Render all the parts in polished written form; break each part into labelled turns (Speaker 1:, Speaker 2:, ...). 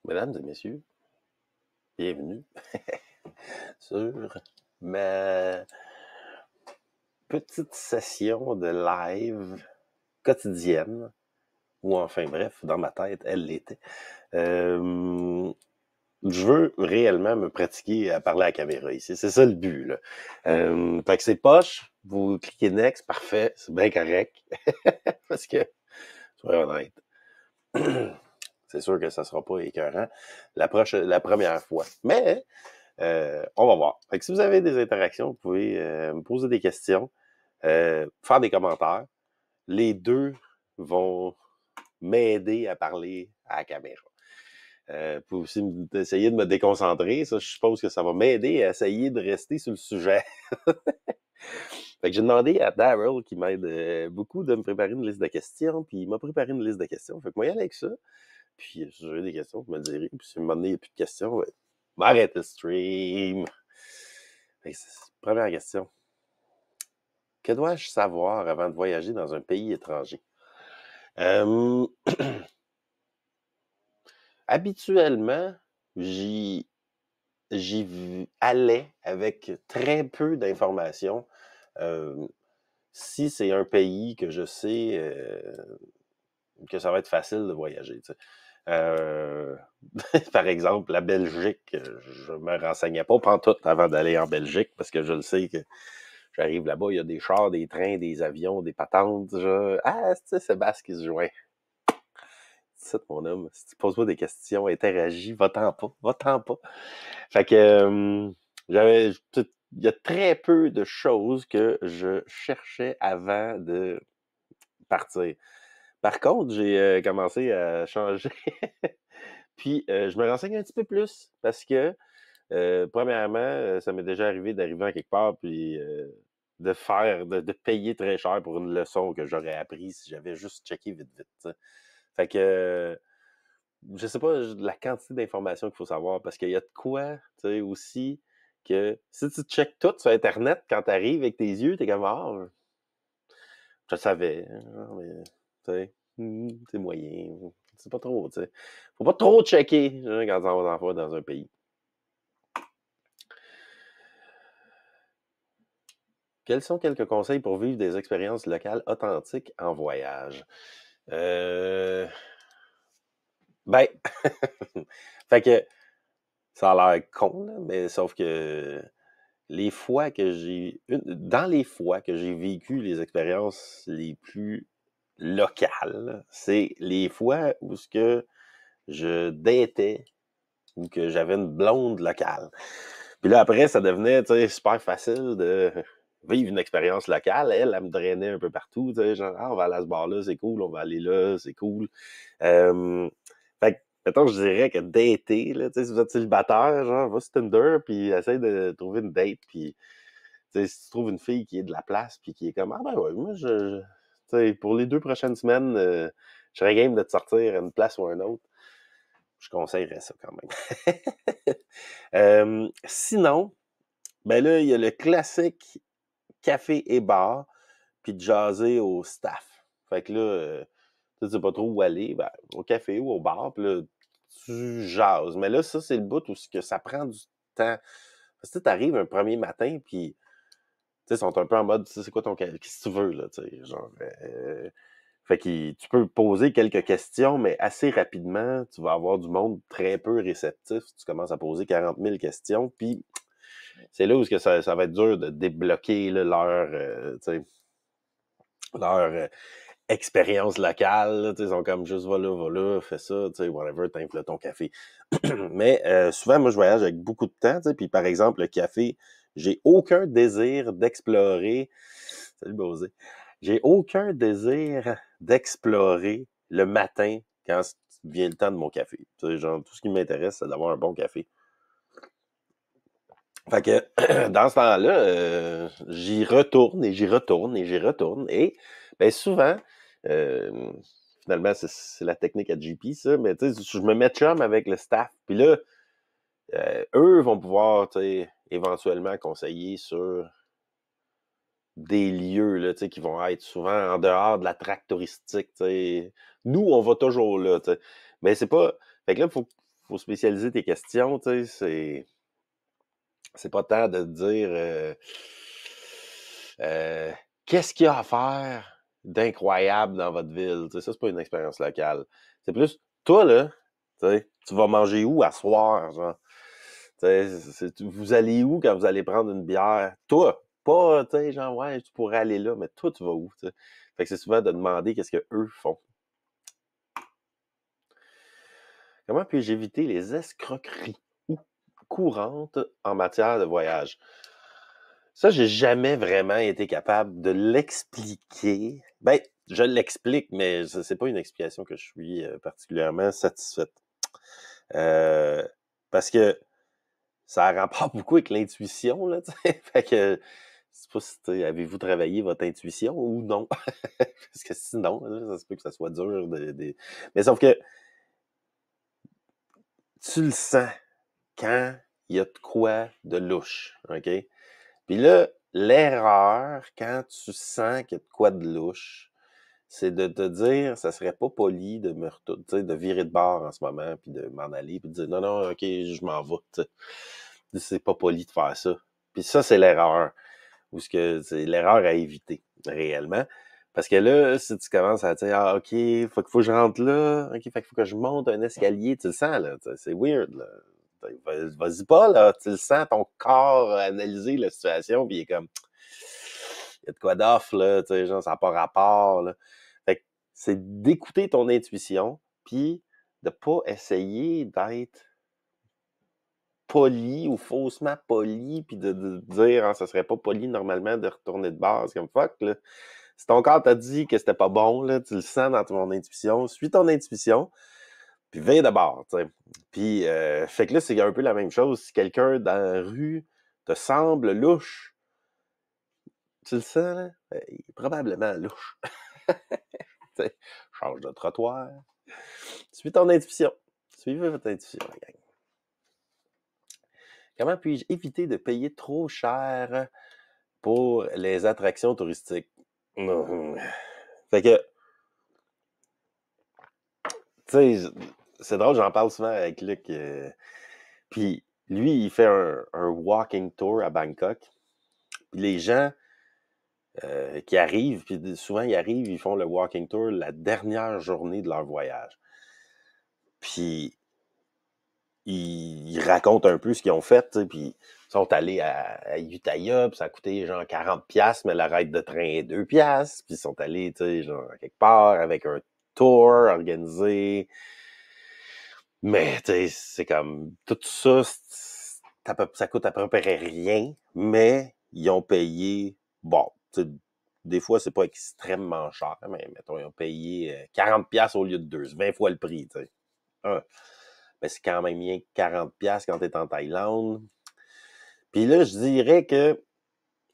Speaker 1: Mesdames et messieurs, bienvenue sur ma petite session de live quotidienne, ou enfin bref, dans ma tête, elle l'était. Je veux réellement me pratiquer à parler à la caméra ici. C'est ça le but, là. Fait que c'est poche, vous cliquez next, parfait, c'est bien correct. Parce que, soyons honnête, c'est sûr que ça sera pas écœurant la première fois. Mais on va voir. Fait que si vous avez des interactions, vous pouvez me poser des questions, faire des commentaires. Les deux vont m'aider à parler à la caméra. Vous pouvez aussi essayer de me déconcentrer. Ça, je suppose que ça va m'aider à essayer de rester sur le sujet. Fait que j'ai demandé à Daryl, qui m'aide beaucoup, de me préparer une liste de questions. Puis il m'a préparé une liste de questions. Fait que moi, y aller avec ça. Puis si vous avez des questions, vous me le direz. Puis si à un moment donné, il n'y a plus de questions, ben, m'arrête le stream. Fait que première question. Que dois-je savoir avant de voyager dans un pays étranger? Habituellement, j'y allais avec très peu d'informations. Si c'est un pays que je sais que ça va être facile de voyager. Tu sais. Par exemple, la Belgique, je me renseignais pas pantoute avant d'aller en Belgique parce que je le sais que j'arrive là-bas, il y a des chars, des trains, des avions, des patentes. Ah, c'est Sébastien qui se joint. C'est ça, mon homme. Si tu poses pas des questions, interagis, va-t'en pas, va-t'en pas. Fait que il y a très peu de choses que je cherchais avant de partir. Par contre, j'ai commencé à changer. Puis, je me renseigne un petit peu plus parce que, premièrement, ça m'est déjà arrivé d'arriver en quelque part puis de payer très cher pour une leçon que j'aurais appris si j'avais juste checké vite, vite. T'sais. Fait que, je sais pas la quantité d'informations qu'il faut savoir parce qu'il y a de quoi, tu sais, aussi, que si tu checkes tout sur Internet quand tu arrives avec tes yeux, t'es comme, ah, je le savais, mais, tu sais, c'est moyen. C'est pas trop, tu sais. Faut pas trop checker quand on va dans un pays. Quels sont quelques conseils pour vivre des expériences locales authentiques en voyage? Ben, fait que ça a l'air con, là, mais sauf que dans les fois que j'ai vécu les expériences les plus locales, c'est les fois où ce que je datais ou que j'avais une blonde locale. Puis là, après, ça devenait, tu sais, super facile de vivre une expérience locale. Elle me drainait un peu partout, tu sais, genre, ah, on va aller à ce bar-là, c'est cool, on va aller là, c'est cool. Fait que, mettons, je dirais que dater, là, tu sais, si vous êtes célibataire, genre, va sur Tinder, puis essaye de trouver une date, puis tu sais, si tu trouves une fille qui est de la place puis qui est comme ah ben ouais, moi tu sais, pour les 2 prochaines semaines, je serais game de te sortir à une place ou à une autre. Je conseillerais ça quand même. Sinon, ben là, il y a le classique café et bar, puis de jaser au staff. Fait que là, tu sais pas trop où aller, ben, au café ou au bar, puis là, tu jases. Mais là, ça, c'est le bout où ça prend du temps. Parce que tu arrives un premier matin, puis tu sais, sont un peu en mode, tu sais, c'est quoi qu'est-ce que tu veux, là, tu sais, genre, fait que tu peux poser quelques questions, mais assez rapidement, tu vas avoir du monde très peu réceptif. Tu commences à poser 40 000 questions, puis c'est là où ça va être dur de débloquer là, tu sais, leur expérience locale. Là, ils sont comme juste va là, fais ça, tu sais, whatever, t'infles ton café. Mais souvent, moi, je voyage avec beaucoup de temps, tu sais, puis par exemple, le café, j'ai aucun désir d'explorer. Salut, Bosé. J'ai aucun désir d'explorer le matin quand vient le temps de mon café. Tu sais, genre, tout ce qui m'intéresse, c'est d'avoir un bon café. Fait que dans ce temps-là, j'y retourne et j'y retourne et j'y retourne. Et ben souvent, euh, finalement, c'est la technique à JP, ça, mais tu sais, je me mets chum avec le staff. Puis là, eux vont pouvoir, tu sais, éventuellement conseiller sur des lieux là, qui vont être souvent en dehors de la traque touristique. T'sais. Nous, on va toujours là. T'sais. Mais c'est pas. Fait que là, faut faut spécialiser tes questions, tu sais, c'est pas tant de te dire qu'est-ce qu'il y a à faire d'incroyable dans votre ville. Tu sais, ça, c'est pas une expérience locale. C'est plus, toi, là, tu sais, tu vas manger où à soir, genre? Tu sais, vous allez où quand vous allez prendre une bière? Toi, pas, tu sais, genre, ouais, tu pourrais aller là, mais toi, tu vas où, tu sais? Fait que c'est souvent de demander qu'est-ce que eux font. Comment puis-je éviter les escroqueries courantes en matière de voyage? Ça, j'ai jamais vraiment été capable de l'expliquer. Ben, je l'explique, mais c'est pas une explication que je suis particulièrement satisfaite. Parce que ça a rapport beaucoup avec l'intuition, là, tu sais. Fait que, je sais pas si, avez-vous travaillé votre intuition ou non? Parce que sinon, là, ça se peut que ça soit dur Mais sauf que, tu le sens quand il y a de quoi de louche, OK? Puis là, l'erreur, quand tu sens qu'il y a de quoi de louche, c'est de te dire, ça serait pas poli de me retourner, tu sais, de virer de bord en ce moment, puis de m'en aller, puis de dire, non, non, OK, je m'en vais, tu sais. C'est pas poli de faire ça. Puis ça, c'est l'erreur. Ou ce que c'est l'erreur à éviter, réellement. Parce que là, si tu commences à dire, ah, OK, faut que je rentre là, OK, fait qu'il faut que je monte un escalier, tu le sens, là, c'est weird, là. Vas-y pas, là, tu le sens, ton corps a analysé la situation, puis il est comme, il y a de quoi d'off, là, tu sais, genre, ça n'a pas rapport, là. Fait que c'est d'écouter ton intuition, puis de pas essayer d'être poli ou faussement poli, puis de dire, ah, ça serait pas poli normalement de retourner de base, comme fuck, là. Si ton corps t'a dit que c'était pas bon, là, tu le sens dans ton intuition, suis ton intuition, puis veille de bord, tu sais. Puis, fait que là, c'est un peu la même chose. Si quelqu'un dans la rue te semble louche, tu le sens, là? Il est probablement louche. Tu sais, change de trottoir. Suis ton intuition. Suivez votre intuition, la gang. Comment puis-je éviter de payer trop cher pour les attractions touristiques? Fait que, tu sais, c'est drôle, j'en parle souvent avec Luc. Puis lui, il fait un walking tour à Bangkok. Puis les gens qui arrivent, puis souvent ils arrivent, ils font le walking tour la dernière journée de leur voyage. Puis ils racontent un peu ce qu'ils ont fait, tu sais, puis ils sont allés à Utaya, puis ça a coûté genre 40$, mais la ride de train est 2$, puis ils sont allés, tu sais, genre quelque part avec un tour organisé. Mais, tu sais, c'est comme, tout ça, ça coûte à peu près rien, mais ils ont payé, bon, tu sais, des fois, c'est pas extrêmement cher, mais mettons, ils ont payé 40$ au lieu de 2, 20 fois le prix, tu sais. Mais c'est quand même bien 40$ quand t'es en Thaïlande. Puis là, je dirais que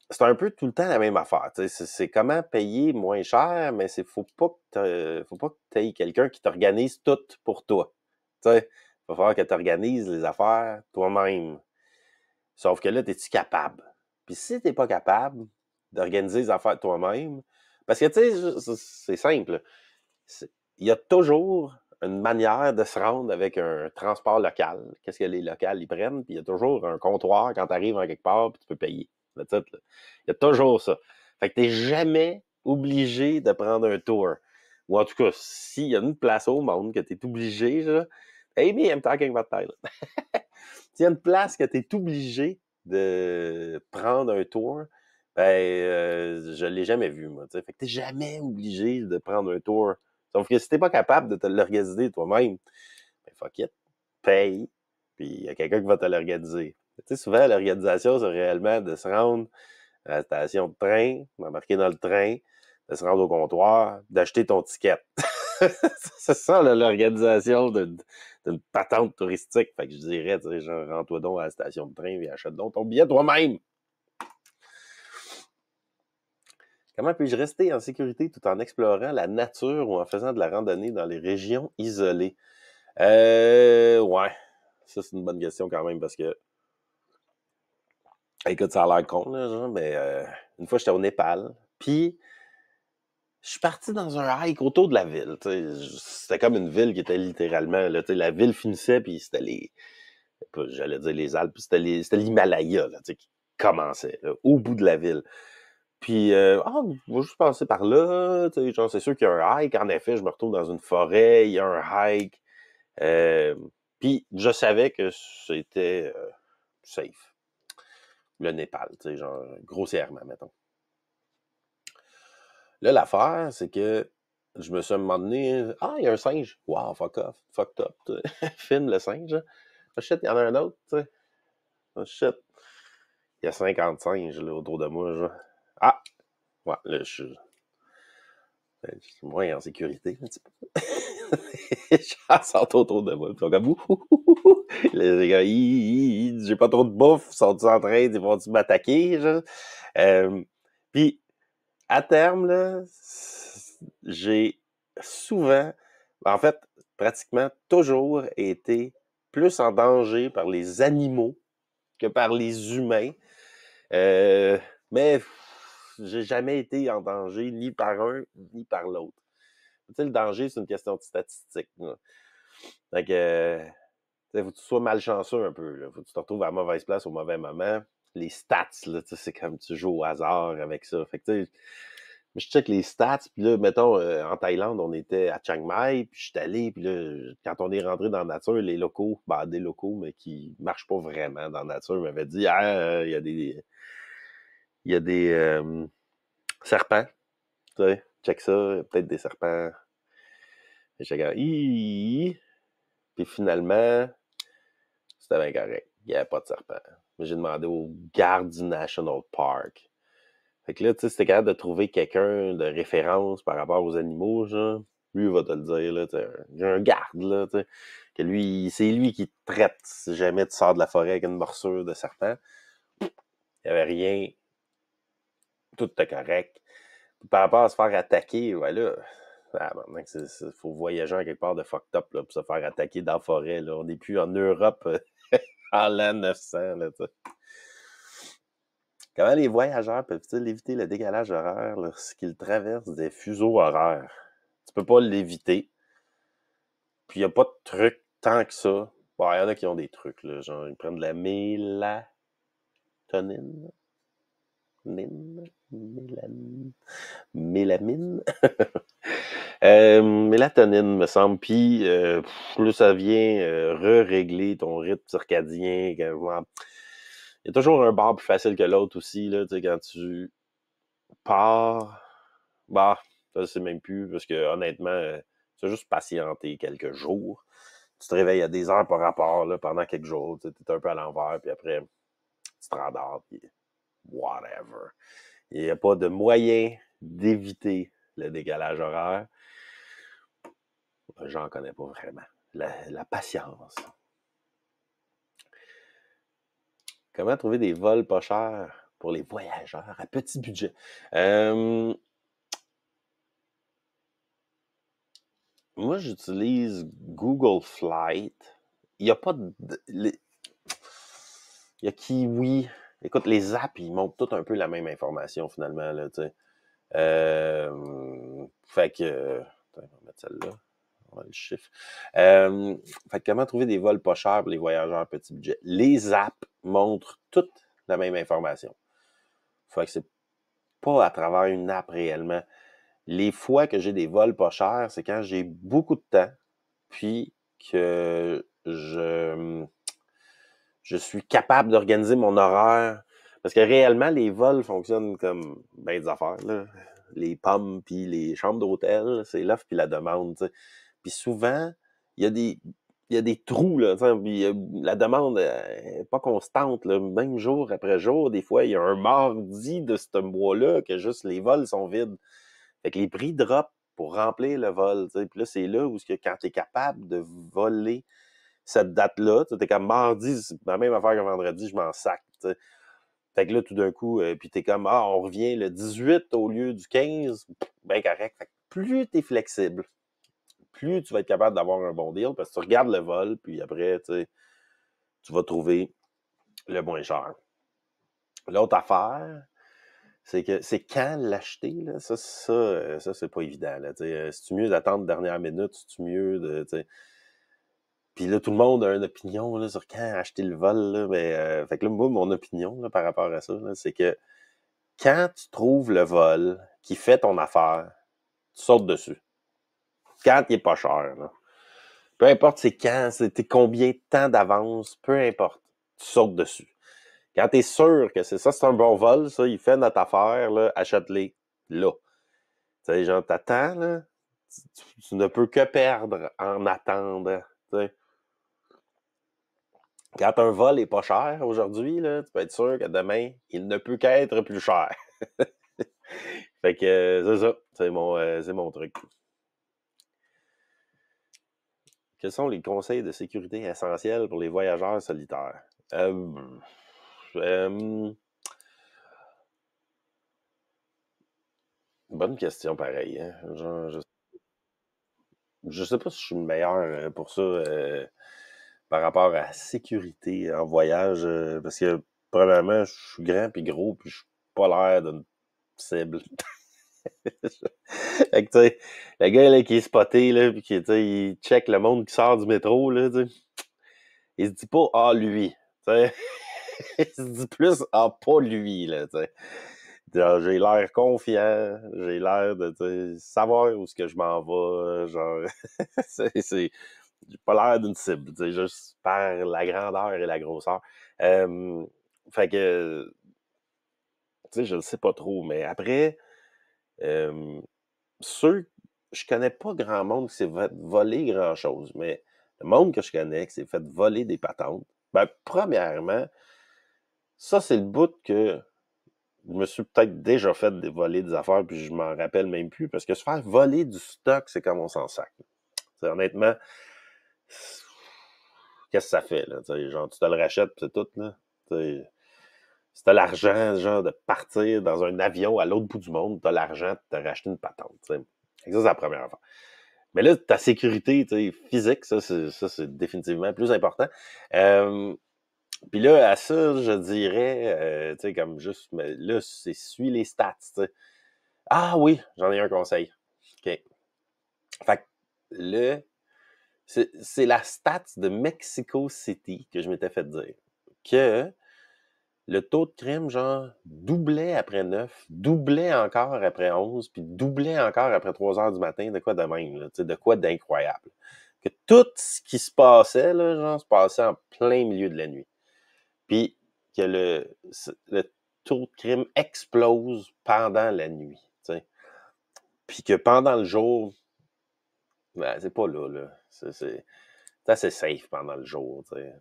Speaker 1: c'est un peu tout le temps la même affaire. C'est comment payer moins cher, mais faut pas que tu aies quelqu'un qui t'organise tout pour toi. Il va falloir que tu organises les affaires toi-même. Sauf que là, es-tu capable? Puis si t'es pas capable d'organiser les affaires toi-même, parce que tu sais, c'est simple. Il y a toujours une manière de se rendre avec un transport local. Qu'est-ce que les locales ils prennent? Puis il y a toujours un comptoir quand tu arrives en quelque part, puis tu peux payer. Il y a toujours ça. Fait que tu n'es jamais obligé de prendre un tour. Ou en tout cas, s'il y a une place au monde que tu es obligé, là, Amy, I'm talking about Thailand. S'il y a une place que tu es obligé de prendre un tour, ben, je ne l'ai jamais vu, moi. T'sais. Fait que tu n'es jamais obligé de prendre un tour. Sauf que si tu n'es pas capable de te l'organiser toi-même, ben fuck it, paye, puis il y a quelqu'un qui va te l'organiser. Tu sais, souvent, l'organisation, c'est réellement de se rendre à la station de train, d'embarquer dans le train, de se rendre au comptoir, d'acheter ton ticket. C'est ça, là, l'organisation d'une patente touristique. Fait que je dirais, tu sais, genre, rends-toi donc à la station de train et achète donc ton billet toi-même. Comment puis-je rester en sécurité tout en explorant la nature ou en faisant de la randonnée dans les régions isolées? Ouais. Ça, c'est une bonne question quand même parce que, écoute, ça a l'air con, là, genre, mais une fois, j'étais au Népal, puis Je suis parti dans un hike autour de la ville. C'était comme une ville qui était littéralement, là, la ville finissait, puis c'était j'allais dire les Alpes, c'était l'Himalaya là, qui commençait là, au bout de la ville. Puis, on va juste passer par là, genre c'est sûr qu'il y a un hike. En effet, je me retrouve dans une forêt, il y a un hike. Puis, je savais que c'était safe. Le Népal, genre grossièrement, mettons. Là, l'affaire, c'est que je me suis demandé, il y a un singe. Wow, fucked up. Filme le singe. Oh shit, il y en a un autre, tu sais. Oh shit. Il y a 50 singes là, autour de moi. Genre. Ah! Ouais, là, je suis moins en sécurité, un petit peu. Les gens sont autour de moi. Ils sont comme, ouh. Les gars, j'ai pas trop de bouffe. Sont-ils en train, ils vont-ils m'attaquer? Genre? Puis, à terme, là, j'ai souvent, en fait, pratiquement toujours été plus en danger par les animaux que par les humains. Mais j'ai jamais été en danger ni par un ni par l'autre. Tu sais, le danger, c'est une question de statistique. Là. Fait que, faut que tu sois malchanceux un peu. Là. Faut que tu te retrouves à la mauvaise place au mauvais moment. Les stats, là, c'est comme tu joues au hasard avec ça. Fait que, tu sais, je check les stats, puis là, mettons, en Thaïlande, on était à Chiang Mai, puis je suis allé, puis là, quand on est rentré dans la nature, les locaux, des locaux, mais qui marchent pas vraiment dans la nature, m'avaient dit, il y a des serpents, tu sais, check ça, peut-être des serpents. Et j'étais comme, puis finalement, c'était bien correct. Il n'y avait pas de serpent. Mais j'ai demandé au garde du National Park. Fait que là, tu sais, si t'es capable de trouver quelqu'un de référence par rapport aux animaux, genre, lui, il va te le dire, là, j'ai un garde, là, tu sais, que lui, c'est lui qui te traite si jamais tu sors de la forêt avec une morsure de serpent. Il n'y avait rien. Tout était correct. Puis par rapport à se faire attaquer, voilà. Maintenant, il faut voyager en quelque part de fucked up là, pour se faire attaquer dans la forêt. Là. On n'est plus en Europe en l'an 900. Là, comment les voyageurs peuvent-ils éviter le décalage horaire lorsqu'ils traversent des fuseaux horaires? Tu peux pas l'éviter. Puis il n'y a pas de truc tant que ça. Bon, il y en a qui ont des trucs, là, genre ils prennent de la mélatonine. Mélamine. Mélatonine, me semble. Puis, là, ça vient régler ton rythme circadien. Il y a toujours un bar plus facile que l'autre aussi, là, tu sais, quand tu pars. Ça, c'est même plus, parce que honnêtement, tu as juste patienté quelques jours. Tu te réveilles à des heures par rapport, là, pendant quelques jours. Tu es un peu à l'envers, puis après, tu te rendors, puis whatever. Il n'y a pas de moyen d'éviter le décalage horaire. J'en connais pas vraiment. La patience. Comment trouver des vols pas chers pour les voyageurs à petit budget? Moi, j'utilise Google Flight. Il n'y a pas de... Il y a Kiwi. Écoute, les apps, ils montrent tout un peu la même information, finalement, là, tu sais. Fait que... Attends, on va mettre celle-là. On va le chiffre. Fait que comment trouver des vols pas chers pour les voyageurs à petit budget? Les apps montrent toute la même information. Fait que c'est pas à travers une app réellement. Les fois que j'ai des vols pas chers, c'est quand j'ai beaucoup de temps, puis que je suis capable d'organiser mon horaire. Parce que réellement, les vols fonctionnent comme ben des affaires, là. Les pommes puis les chambres d'hôtel, c'est l'offre puis la demande, t'sais. Puis souvent, il y a des trous, là, puis la demande est pas constante, là. Même jour après jour. Des fois, il y a un mardi de ce mois-là que juste les vols sont vides. Fait que les prix drop pour remplir le vol, t'sais. Puis là, c'est là où quand tu es capable de voler cette date-là, tu es comme mardi, c'est la même affaire que vendredi, je m'en sac, t'sais. Fait que là, tout d'un coup, puis t'es comme, on revient le 18 au lieu du 15, ben correct. Fait que plus t'es flexible, plus tu vas être capable d'avoir un bon deal, parce que tu regardes le vol, puis après, tu vas trouver le moins cher. L'autre affaire, C'est que c'est quand l'acheter, là, ça c'est pas évident, là, tu sais. C'est-tu mieux d'attendre dernière minute? C'est-tu mieux de, tu sais... Puis là, tout le monde a une opinion, là, sur quand acheter le vol, là, mais... fait que là, moi, mon opinion, là, par rapport à ça, là, c'est que quand tu trouves le vol qui fait ton affaire, tu sautes dessus. Quand il est pas cher, là. Peu importe c'est quand, c'était combien de temps d'avance, peu importe, tu sautes dessus. Quand t'es sûr que c'est un bon vol, ça, il fait notre affaire, là, achète-les là. Tu sais, genre, t'attends, là, tu ne peux que perdre en attendant, tu sais. Quand un vol est pas cher aujourd'hui, là, tu peux être sûr que demain, il ne peut qu'être plus cher. Fait que c'est ça, c'est mon truc. Quels sont les conseils de sécurité essentiels pour les voyageurs solitaires? Bonne question, pareil. Hein? Genre, je sais pas si je suis le meilleur pour ça par rapport à la sécurité en voyage, parce que premièrement, je suis grand puis gros puis je suis pas l'air d'une cible. Fait que, tu sais, le gars là, qui est spoté, là, puis qui, il check le monde qui sort du métro, là, tu sais, il se dit pas « Ah, lui », tu sais. Il se dit plus « Ah, pas lui », là, tu sais. Genre, j'ai l'air confiant, j'ai l'air de savoir où est-ce que je m'en vais, genre, j'ai pas l'air d'une cible, tu sais, juste par la grandeur et la grosseur. Fait que, tu sais, je le sais pas trop, mais après, je connais pas grand monde qui s'est fait voler grand-chose, mais le monde que je connais qui s'est fait voler des patentes, ben, premièrement, ça, c'est le bout que je me suis peut-être déjà fait voler des affaires, puis je m'en rappelle même plus, parce que se faire voler du stock, c'est comme on s'en sac. T'sais, honnêtement, qu'est-ce que ça fait, là? T'sais, genre, tu te le rachètes, puis c'est tout, là. T'sais, si t'as l'argent, genre, de partir dans un avion à l'autre bout du monde, t'as l'argent de te racheter une patente, t'sais. Ça, c'est la première affaire. Mais là, ta sécurité physique, ça, c'est définitivement plus important. Puis là, à ça, je dirais, tu sais, comme juste, mais là, c'est suis les stats, tu sais. Ah oui, j'en ai un conseil. OK. Fait que c'est la stats de Mexico City que je m'étais fait dire. Que le taux de crime, genre, doublait après 9, doublait encore après 11, puis doublait encore après 3 heures du matin, de quoi de même, là, tu sais, de quoi d'incroyable. Que tout ce qui se passait, là, genre, se passait en plein milieu de la nuit. Puis que le taux de crime explose pendant la nuit, tu sais. Puis que pendant le jour, ben, c'est pas là, là. C'est assez safe pendant le jour, tu sais.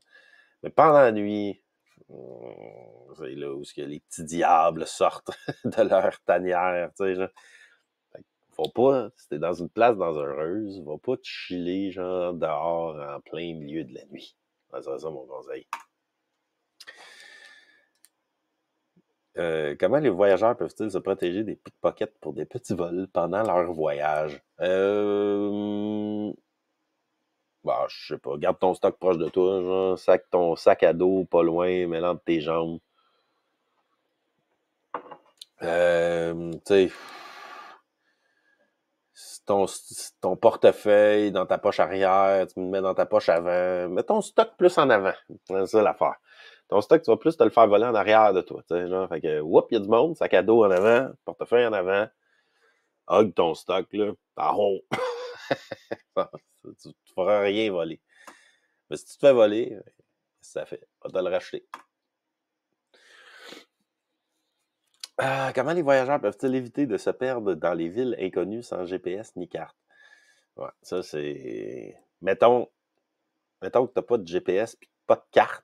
Speaker 1: Mais pendant la nuit, c'est là où les petits diables sortent de leur tanière, tu sais, genre. Faut pas, si t'es dans une place dangereuse, va pas te chiller, genre, dehors en plein milieu de la nuit. Ça serait ça mon conseil. Comment les voyageurs peuvent-ils se protéger des pickpockets pour des petits vols pendant leur voyage? Bah, je sais pas. Garde ton stock proche de toi, genre, ton sac à dos pas loin, mêlant de tes jambes. Tu sais, ton portefeuille dans ta poche arrière, tu me mets dans ta poche avant. Mets ton stock plus en avant. C'est ça l'affaire. Ton stock, tu vas plus te le faire voler en arrière de toi. T'sais, genre, fait que, whoop, il y a du monde, sac à dos en avant, portefeuille en avant. Hug ton stock, là. Taron. Tu ne feras rien voler. Mais si tu te fais voler, ça fait. On va te le racheter. Comment les voyageurs peuvent-ils éviter de se perdre dans les villes inconnues sans GPS ni carte? Ouais, ça, c'est... Mettons que t'as pas de GPS puis pas de carte.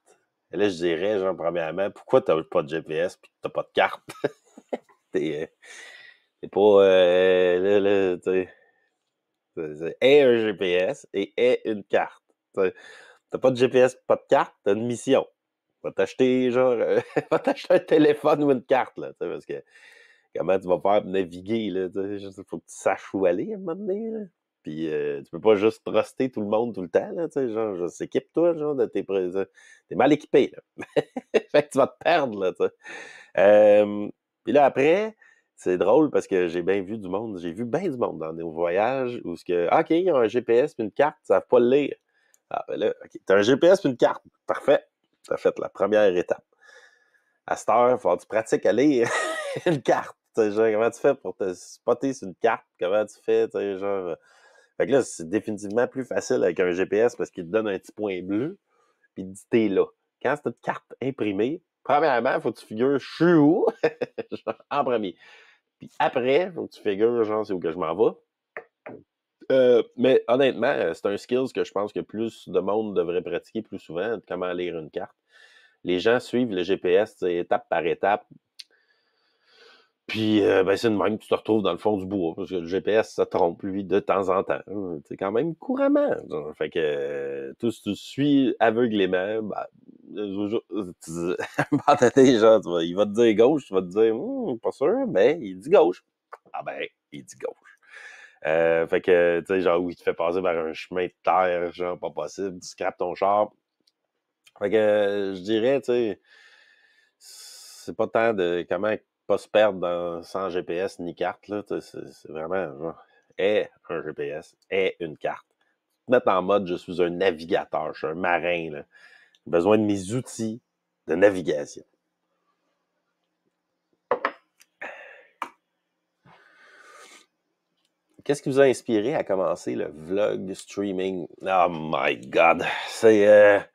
Speaker 1: Et là, je dirais, genre, premièrement, pourquoi t'as pas de GPS puis t'as pas de carte? T'es pas... là, aie un GPS et aie une carte. T'as pas de GPS, pas de carte, t'as une mission. Va t'acheter, genre, va t'acheter un téléphone ou une carte, là, parce que comment tu vas faire naviguer, là, il faut que tu saches où aller à un moment donné, là. Puis tu peux pas juste truster tout le monde tout le temps, là, tu sais, genre, s'équipe-toi, genre, t'es mal équipé, là. Fait que tu vas te perdre, là, tu sais. Puis là, après, c'est drôle parce que j'ai bien vu du monde, j'ai vu bien du monde dans nos voyages où ce que, OK, ils ont un GPS puis une carte, ils savent pas le lire. Ah, ben là, OK, t'as un GPS puis une carte. Parfait. T'as fait la première étape. À cette heure, il faut que tu pratiques à lire une carte. Genre, comment tu fais pour te spotter sur une carte? Comment tu fais, genre... Fait que là, c'est définitivement plus facile avec un GPS parce qu'il te donne un petit point bleu, puis il te dit t'es là. Quand c'est une carte imprimée, premièrement, il faut que tu figures je suis où, en premier. Puis après, il faut que tu figures, genre, c'est où que je m'en vais. Mais honnêtement, c'est un skills que je pense que plus de monde devrait pratiquer plus souvent, comment lire une carte. Les gens suivent le GPS étape par étape. Puis, ben, c'est de même que tu te retrouves dans le fond du bois, parce que le GPS, ça trompe, lui, de temps en temps. C'est quand même couramment. Genre. Fait que, tout si tu suis aveuglément, ben, à un moment donné, genre, il va te dire gauche, tu vas te dire, pas sûr, mais il dit gauche. Ah ben, il dit gauche. Fait que, tu sais, genre, où il te fait passer vers un chemin de terre, genre, pas possible, tu scrapes ton char. Fait que, je dirais, tu sais, c'est pas tant de comment pas se perdre sans GPS ni carte, là, c'est vraiment, genre, est un GPS, est une carte. Mettre en mode, je suis un navigateur, je suis un marin, là. J'ai besoin de mes outils de navigation. Qu'est-ce qui vous a inspiré à commencer le vlog streaming? Oh my God! C'est...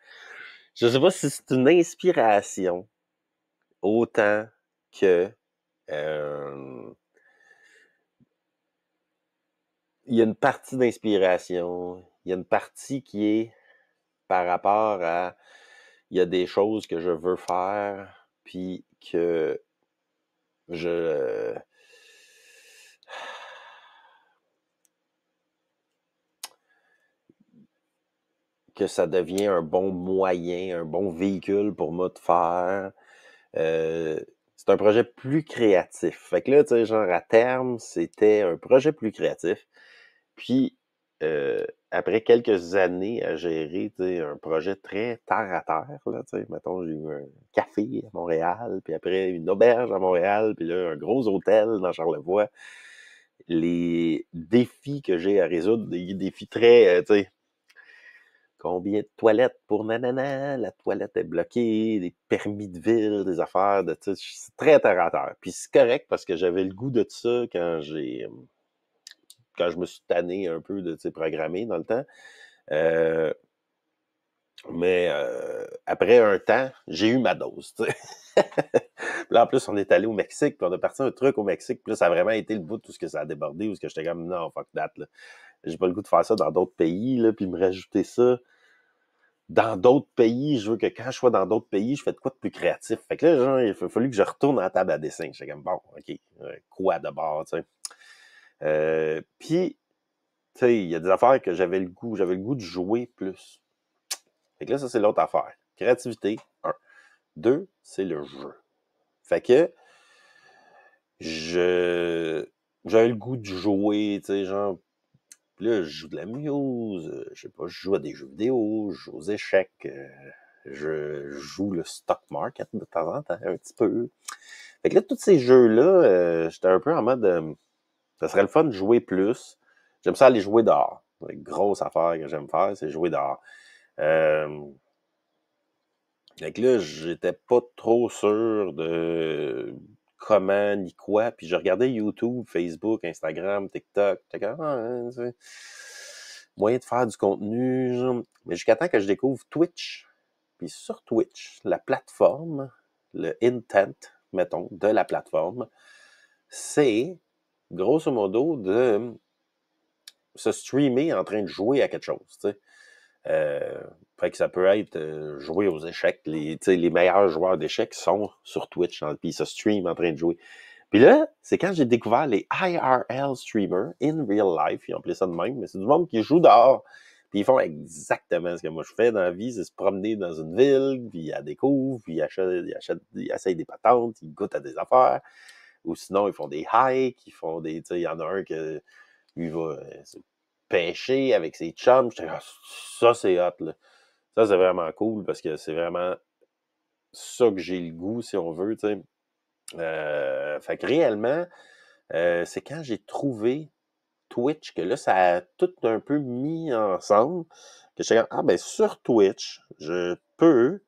Speaker 1: je sais pas si c'est une inspiration autant que... il y a une partie d'inspiration, il y a une partie qui est par rapport à... Il y a des choses que je veux faire, puis que je... que ça devient un bon moyen, un bon véhicule pour moi de faire. C'est un projet plus créatif. Fait que là, tu sais, genre à terme, c'était un projet plus créatif. Puis, après quelques années à gérer, tu sais, un projet très terre à terre, là, tu sais, mettons, j'ai eu un café à Montréal, puis après une auberge à Montréal, puis là, un gros hôtel dans Charlevoix. Les défis que j'ai à résoudre, des défis très, tu sais, combien de toilettes pour nanana, la toilette est bloquée, des permis de ville, des affaires, de, tu sais, c'est très terre à terre. Puis c'est correct parce que j'avais le goût de ça quand je me suis tanné un peu de, tu sais, programmer dans le temps. Euh, mais après un temps, j'ai eu ma dose, tu sais. Puis là, en plus, on est allé au Mexique, puis on a parti un truc au Mexique, puis là, ça a vraiment été le bout de tout ce que ça a débordé, où ce que j'étais comme, non, fuck that, là. J'ai pas le goût de faire ça dans d'autres pays, là, puis me rajouter ça dans d'autres pays. Je veux que quand je sois dans d'autres pays, je fais de quoi de plus créatif. Fait que là, genre, il a fallu que je retourne à la table à dessin. J'étais comme, bon, OK, quoi d'abord, tu sais. Puis, tu sais, il y a des affaires que j'avais le goût de jouer plus. Fait que là, ça, c'est l'autre affaire. Créativité, 1. 2, c'est le jeu. Fait que j'avais le goût de jouer, tu sais, genre, là, je joue de la muse, je sais pas, je joue à des jeux vidéo, je joue aux échecs, je joue le stock market de temps en temps, un petit peu. Fait que là, tous ces jeux-là, j'étais un peu en mode, ça serait le fun de jouer plus. J'aime ça aller jouer dehors. La grosse affaire que j'aime faire, c'est jouer dehors. Fait que là, j'étais pas trop sûr de comment ni quoi. Puis je regardais YouTube, Facebook, Instagram, TikTok. J'étais comme, moyen de faire du contenu. Genre. Mais jusqu'à temps que je découvre Twitch. Puis sur Twitch, la plateforme, le intent, mettons, de la plateforme, c'est grosso modo de se streamer en train de jouer à quelque chose. Tu sais. Fait que ça peut être jouer aux échecs. Les meilleurs joueurs d'échecs sont sur Twitch, puis ils se streament en train de jouer. Puis là, c'est quand j'ai découvert les IRL streamers, in real life, ils ont appelé ça de même, mais c'est du monde qui joue dehors. Puis ils font exactement ce que moi je fais dans la vie, c'est se promener dans une ville, puis ils découvrent, puis ils essayent des patentes, ils goûtent à des affaires. Ou sinon, ils font des hikes, ils font des... Tu sais, il y en a un que lui va pêcher avec ses chums. J'étais comme, ça, c'est hot, là. Ça, c'est vraiment cool parce que c'est vraiment ça que j'ai le goût, si on veut, tu sais. Fait que réellement, c'est quand j'ai trouvé Twitch que là, ça a tout un peu mis ensemble, que j'étais comme, ah ben sur Twitch, je peux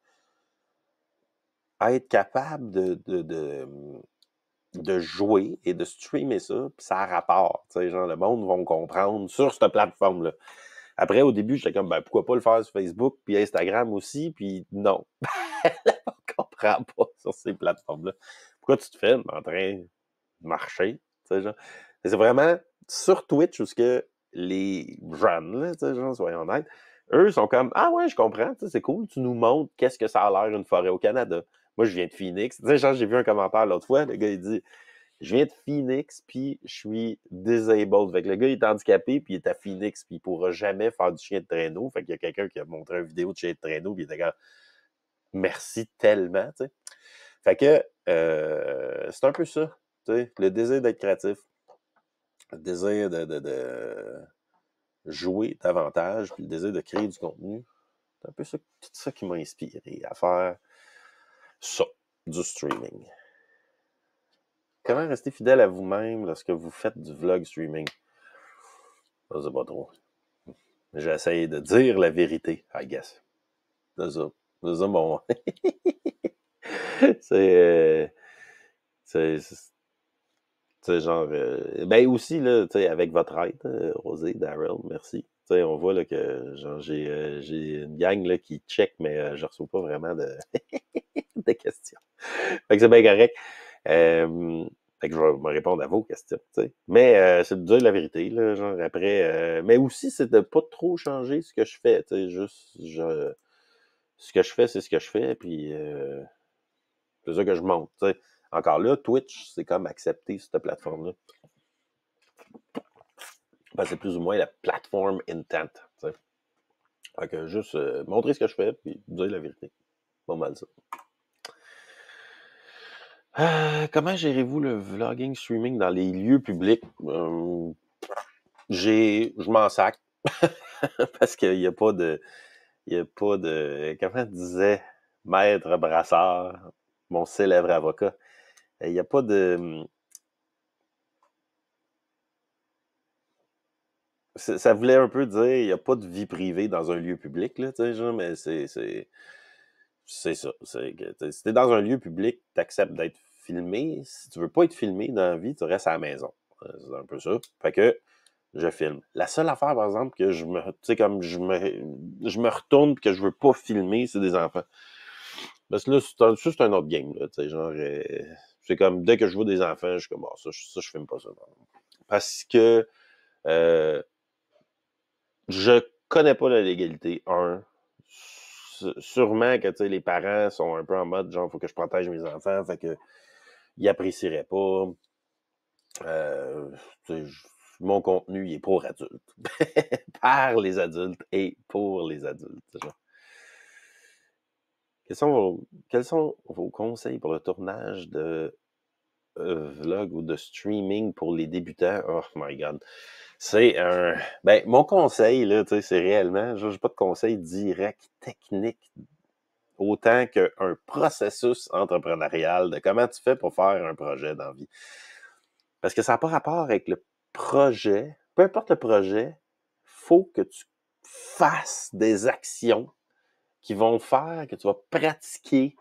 Speaker 1: être capable de jouer et de streamer ça, puis ça a rapport. Tu sais, genre, le monde va me comprendre sur cette plateforme-là. Après, au début, j'étais comme, ben, pourquoi pas le faire sur Facebook, puis Instagram aussi, puis non. On ne comprend pas sur ces plateformes-là. Pourquoi tu te filmes en train de marcher? Tu sais, genre. C'est vraiment sur Twitch où ce que les jeunes, là, tu sais, genre, soyons honnêtes, eux sont comme, ah ouais, je comprends, c'est cool, tu nous montres qu'est-ce que ça a l'air une forêt au Canada. Moi, je viens de Phoenix. Tu sais, genre, j'ai vu un commentaire l'autre fois, le gars, il dit, je viens de Phoenix, puis je suis disabled. Fait que le gars, il est handicapé, puis il est à Phoenix, puis il pourra jamais faire du chien de traîneau. Fait qu'il y a quelqu'un qui a montré une vidéo de chien de traîneau, puis il était comme, merci tellement, tu sais. Fait que, c'est un peu ça, tu sais, le désir d'être créatif, le désir de jouer davantage, puis le désir de créer du contenu. C'est un peu ça, tout ça qui m'a inspiré à faire ça, du streaming. Comment rester fidèle à vous-même lorsque vous faites du vlog streaming? Je sais pas trop. J'essaie de dire la vérité, I guess. C'est ça. C'est ça mon... c'est... c'est genre... ben aussi, là, tu sais, avec votre aide, Rosé, Daryl, merci. Tu sais, on voit là, que genre j'ai une gang là, qui check, mais je reçois pas vraiment de, de questions. Fait que c'est bien correct. Fait que je vais me répondre à vos questions, tu sais. Mais c'est de dire la vérité, là, genre après. Mais aussi, c'est de pas trop changer ce que je fais, tu sais. Juste, ce que je fais, c'est ce que je fais, puis c'est ça que je monte, tu sais. Encore là, Twitch, c'est comme accepter cette plateforme-là. Ben, c'est plus ou moins la plateforme intent, tu sais. Fait que juste montrer ce que je fais, puis dire la vérité. Pas mal ça. Comment gérez-vous le vlogging streaming dans les lieux publics? Je m'en sac. Parce qu'il n'y a pas de. Il n'y a pas de. Comment disait Maître Brassard, mon célèbre avocat? Il n'y a pas de. Ça voulait un peu dire il n'y a pas de vie privée dans un lieu public, là, tu sais, genre, mais c'est ça. C'est que, si t'es dans un lieu public, t'acceptes d'être filmé. Si tu veux pas être filmé dans la vie, tu restes à la maison. C'est un peu ça. Fait que je filme. La seule affaire, par exemple, que je me, tu sais, comme je me retourne et que je veux pas filmer, c'est des enfants. Parce que là, c'est un autre game, là, tu sais, genre, c'est comme, dès que je vois des enfants, je suis comme, oh, ça, je filme pas ça. Parce que, je connais pas la légalité, sûrement que, tu sais, les parents sont un peu en mode, genre, faut que je protège mes enfants, fait que, ils apprécieraient pas. Mon contenu, il est pour adultes. Par les adultes et pour les adultes. Genre. Quels sont vos conseils pour le tournage de vlog ou de streaming pour les débutants? Oh my God. C'est un... Ben, mon conseil, là, tu sais, c'est réellement... J'ai pas de conseil direct, technique, autant qu'un processus entrepreneurial de comment tu fais pour faire un projet dans la vie. Parce que ça n'a pas rapport avec le projet. Peu importe le projet, faut que tu fasses des actions qui vont faire que tu vas pratiquer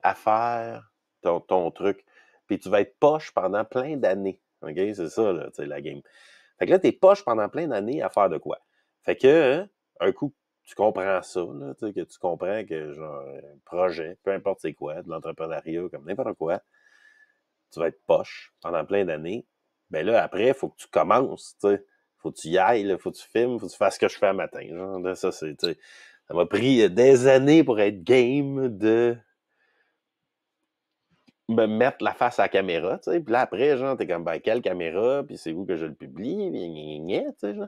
Speaker 1: à faire ton truc. Puis tu vas être poche pendant plein d'années. OK? C'est ça, là, tu sais, la game. Fait que là, t'es poche pendant plein d'années à faire de quoi? Fait que, un coup, tu comprends ça, là, tu sais, que tu comprends que, genre, un projet, peu importe c'est quoi, de l'entrepreneuriat, comme n'importe quoi, tu vas être poche pendant plein d'années. Ben là, après, il faut que tu commences, tu sais. Faut que tu y ailles, là, faut que tu filmes, faut que tu fasses ce que je fais un matin. Genre, là, ça, c'est, tu sais, ça m'a pris des années pour être game de me mettre la face à la caméra, tu sais. Puis là, après, genre, t'es comme, ben, quelle caméra? Puis c'est où que je le publie? Tu sais, genre.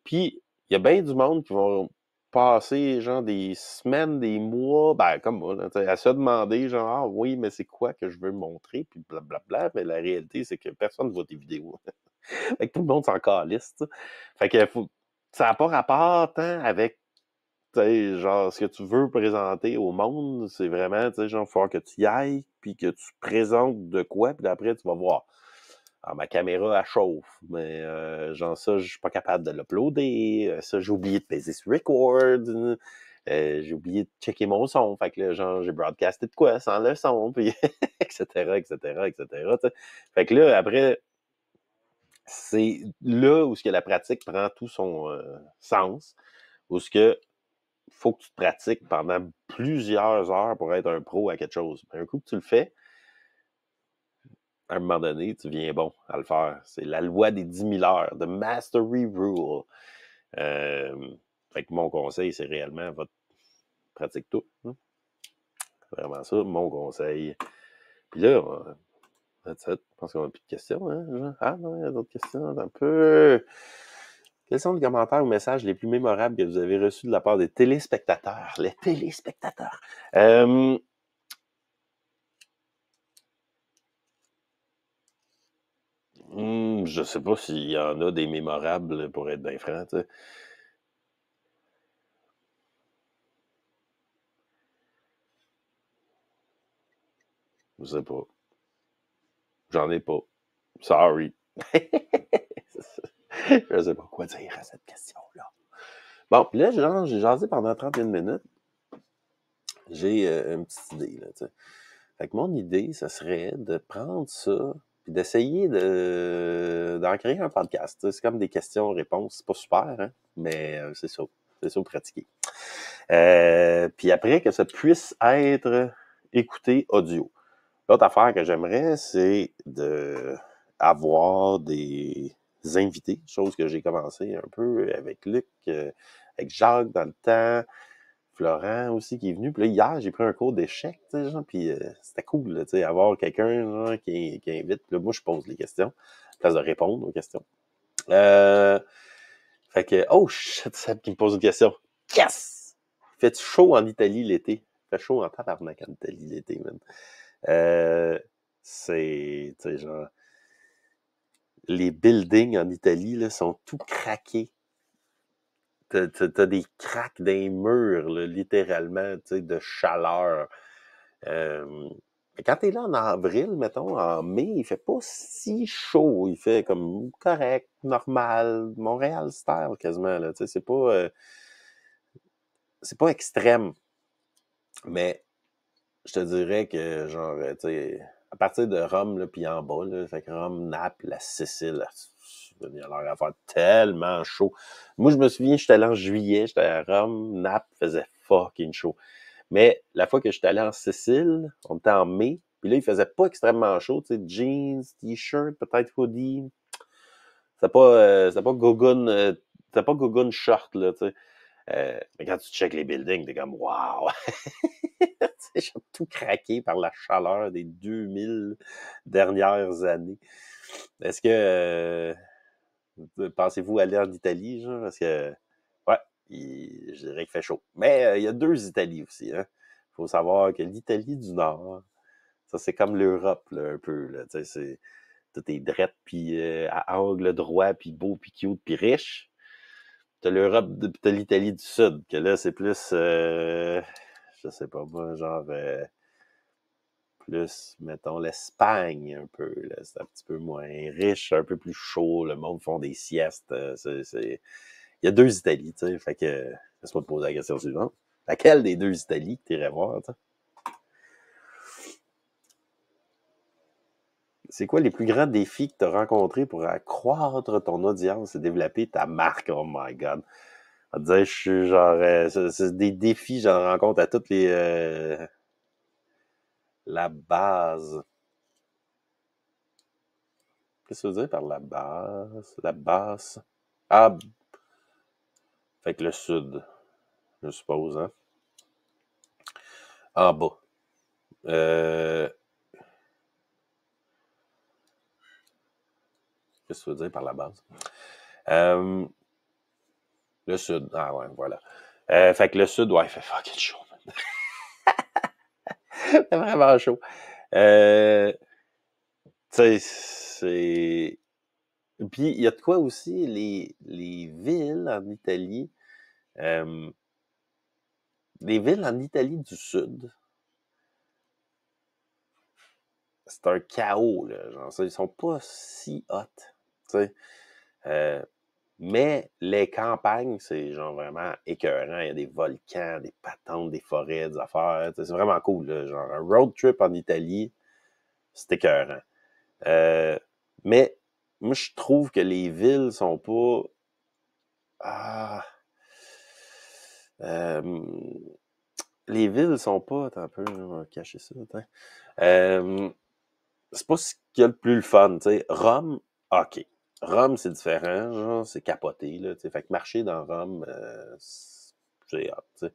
Speaker 1: Puis, il y a bien du monde qui vont passer, genre, des semaines, des mois, ben, comme moi, là, à se demander, genre, ah oui, mais c'est quoi que je veux montrer? Puis blablabla. Mais la réalité, c'est que personne ne voit tes vidéos. Fait que tout le monde s'en calisse, tu sais. Fait que ça n'a pas rapport tant avec Tu sais, genre, ce que tu veux présenter au monde, c'est vraiment, tu sais, genre, il faut que tu y ailles, puis que tu présentes de quoi, puis après, tu vas voir. Alors, ma caméra, elle chauffe, mais genre ça, je suis pas capable de l'uploader. Ça, j'ai oublié de peser sur record. J'ai oublié de checker mon son. Fait que là, genre, j'ai broadcasté de quoi sans le son, puis etc., etc., etc. T'sais. Fait que là, après, c'est là où ce que la pratique prend tout son sens, où ce que faut que tu te pratiques pendant plusieurs heures pour être un pro à quelque chose. Un coup que tu le fais, à un moment donné, tu viens bon à le faire. C'est la loi des 10 000 heures, the mastery rule. Fait que mon conseil, c'est réellement votre pratique tout. Hein? C'est vraiment ça, mon conseil. Puis là, that's it. Je pense qu'on n'a plus de questions. Hein? Ah non, il y a d'autres questions. Un peu. Quels sont les commentaires ou messages les plus mémorables que vous avez reçus de la part des téléspectateurs? Les téléspectateurs. Je sais pas s'il y en a des mémorables, pour être bien franc. T'sais. Je sais pas. J'en ai pas. Sorry. Je sais pas quoi dire à cette question-là. Bon, puis là, j'ai jasé pendant 31 minutes. J'ai une petite idée, là, tu sais. Fait que mon idée, ça serait de prendre ça puis d'essayer d'en créer un podcast. T'sais. C'est comme des questions-réponses. C'est pas super, hein? Mais c'est ça. C'est ça, pratiquer. Puis après, que ça puisse être écouté audio. L'autre affaire que j'aimerais, c'est de avoir des invités, chose que j'ai commencé un peu avec Luc, avec Jacques dans le temps, Florent aussi qui est venu. Puis là, hier, j'ai pris un cours d'échecs, tu sais, genre, puis c'était cool, là, tu sais, avoir quelqu'un genre, qui invite. Puis là, moi, je pose les questions, en place de répondre aux questions. Fait que, oh shit, Seb qui me pose une question. Yes! Fait-tu chaud en Italie l'été? Fait chaud en tabarnak en Italie l'été, man. C'est, tu sais, genre, les buildings en Italie, là, sont tout craqués. T'as des craques dans les murs, là, littéralement, tu sais, de chaleur. Quand t'es là en avril, mettons, en mai, il fait pas si chaud. Il fait comme correct, normal, Montréal style quasiment, là, tu sais, c'est pas extrême. Mais je te dirais que, genre, tu sais, à partir de Rome, là, puis en bas, là, fait que Rome, Naples, la Sicile, il a l'air à faire tellement chaud. Moi, je me souviens, j'étais allé en juillet, j'étais à Rome, Naples faisait fucking chaud. Mais la fois que j'étais allé en Sicile, on était en mai, puis là, il faisait pas extrêmement chaud, tu sais, jeans, t-shirt, peut-être hoodie. C'était pas gogoon, c'était pas gogoon short, là, tu sais. Mais quand tu checkes les buildings, t'es comme, wow! J'ai tout craqué par la chaleur des 2000 dernières années. Est-ce que, pensez-vous aller en Italie, genre? Parce que, ouais, je dirais qu'il fait chaud. Mais il y a deux Italies aussi, hein. Faut savoir que l'Italie du Nord, ça, c'est comme l'Europe, là, un peu, là. Tu sais, tout est drette, puis à angle droit, puis beau, puis cute, puis riche. T'as l'Europe, t'as l'Italie du Sud, que là, c'est plus, je sais pas moi, genre, plus, mettons, l'Espagne, un peu, là. C'est un petit peu moins riche, un peu plus chaud, le monde font des siestes. Il y a deux Italies, tu sais, fait que, laisse-moi te poser la question suivante. Laquelle des deux Italies que t'irais voir, tu sais? C'est quoi les plus grands défis que tu as rencontrés pour accroître ton audience et développer ta marque? Oh my God. On va te dire, je suis genre... c'est des défis, j'en rencontre à toutes les... la base. Qu'est-ce que ça veut dire par la base? La base. Ah, fait que le sud, je suppose, hein? En bas. Qu'est-ce que ça veut dire par la base? Euh, le sud. Ah ouais, voilà. Fait que le sud, ouais, il fait fucking chaud. C'est vraiment chaud. Tu sais, c'est... Puis, il y a de quoi aussi, les villes en Italie, les villes en Italie du Sud, c'est un chaos, là. Genre, ils sont pas si hot, tu sais. Mais les campagnes, c'est genre vraiment écœurant. Il y a des volcans, des patentes, des forêts, des affaires. C'est vraiment cool, là. Genre, un road trip en Italie, c'est écœurant. Mais moi, je trouve que les villes sont pas... Ah... les villes sont pas... Attends un peu, on va cacher ça. C'est pas ce qu'il y a le plus le fun, tu sais. Rome, OK. Rome, c'est différent, genre, c'est capoté, là, tu sais. Fait que marcher dans Rome, c'est hot, tu sais.